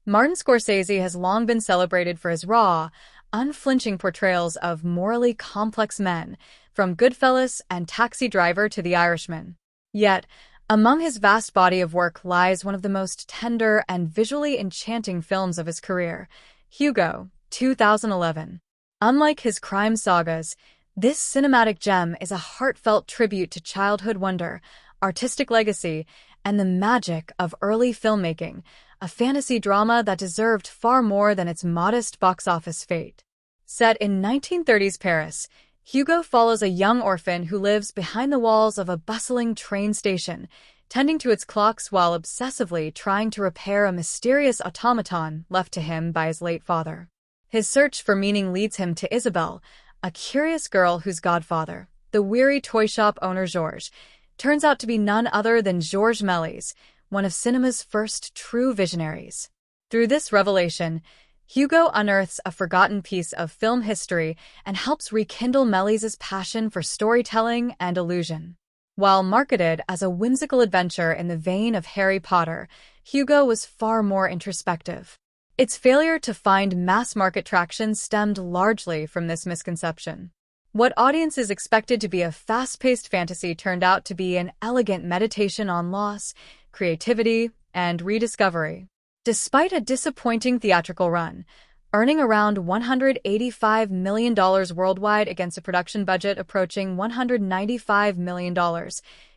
Martin Scorsese has long been celebrated for his raw, unflinching portrayals of morally complex men, from Goodfellas and Taxi Driver to The Irishman. Yet, among his vast body of work lies one of the most tender and visually enchanting films of his career, Hugo, 2011. Unlike his crime sagas, this cinematic gem is a heartfelt tribute to childhood wonder, artistic legacy, and the magic of early filmmaking, a fantasy drama that deserved far more than its modest box office fate. Set in 1930s Paris, Hugo follows a young orphan who lives behind the walls of a bustling train station, tending to its clocks while obsessively trying to repair a mysterious automaton left to him by his late father. His search for meaning leads him to Isabelle, a curious girl whose godfather, the weary toy shop owner Georges, turns out to be none other than Georges Méliès, one of cinema's first true visionaries. Through this revelation, Hugo unearths a forgotten piece of film history and helps rekindle Méliès's passion for storytelling and illusion. While marketed as a whimsical adventure in the vein of Harry Potter, Hugo was far more introspective. Its failure to find mass-market traction stemmed largely from this misconception. What audiences expected to be a fast-paced fantasy turned out to be an elegant meditation on loss, creativity, and rediscovery. Despite a disappointing theatrical run, earning around $185 million worldwide against a production budget approaching $195 million,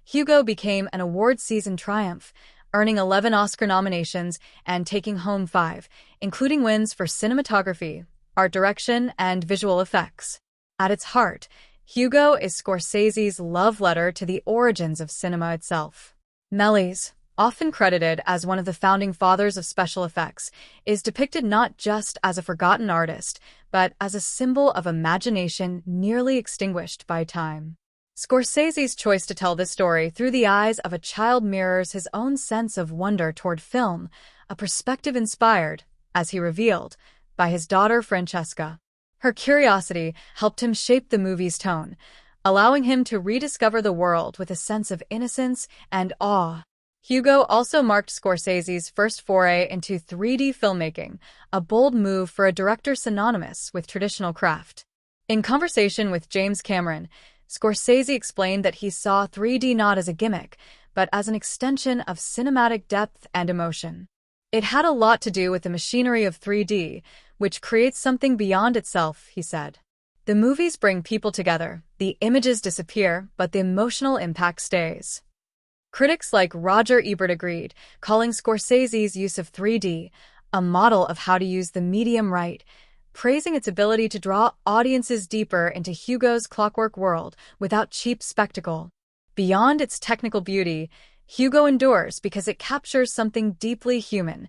Hugo became an award-season triumph, earning 11 Oscar nominations and taking home 5, including wins for cinematography, art direction, and visual effects. At its heart, Hugo is Scorsese's love letter to the origins of cinema itself. Méliès, often credited as one of the founding fathers of special effects, is depicted not just as a forgotten artist, but as a symbol of imagination nearly extinguished by time. Scorsese's choice to tell this story through the eyes of a child mirrors his own sense of wonder toward film, a perspective inspired, as he revealed, by his daughter Francesca. Her curiosity helped him shape the movie's tone, allowing him to rediscover the world with a sense of innocence and awe. Hugo also marked Scorsese's first foray into 3D filmmaking, a bold move for a director synonymous with traditional craft. In conversation with James Cameron, Scorsese explained that he saw 3D not as a gimmick, but as an extension of cinematic depth and emotion. It had a lot to do with the machinery of 3D, which creates something beyond itself, he said. The movies bring people together, the images disappear, but the emotional impact stays. Critics like Roger Ebert agreed, calling Scorsese's use of 3D a model of how to use the medium right, praising its ability to draw audiences deeper into Hugo's clockwork world without cheap spectacle. Beyond its technical beauty, Hugo endures because it captures something deeply human,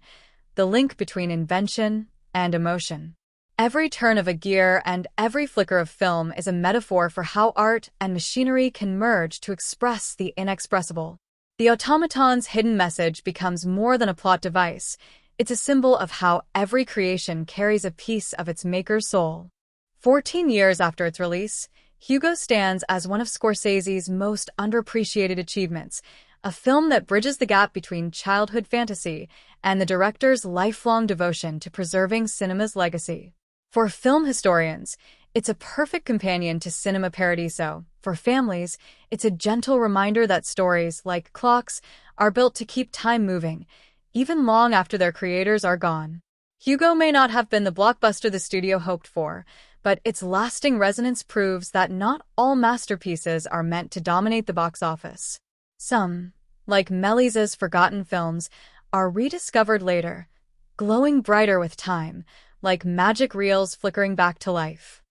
the link between invention and emotion. Every turn of a gear and every flicker of film is a metaphor for how art and machinery can merge to express the inexpressible. The automaton's hidden message becomes more than a plot device. It's a symbol of how every creation carries a piece of its maker's soul. 14 years after its release, Hugo stands as one of Scorsese's most underappreciated achievements, a film that bridges the gap between childhood fantasy and the director's lifelong devotion to preserving cinema's legacy. For film historians, it's a perfect companion to Cinema Paradiso. For families, it's a gentle reminder that stories, like clocks, are built to keep time moving, even long after their creators are gone. Hugo may not have been the blockbuster the studio hoped for, but its lasting resonance proves that not all masterpieces are meant to dominate the box office. Some, like Méliès's forgotten films, are rediscovered later, glowing brighter with time, like magic reels flickering back to life.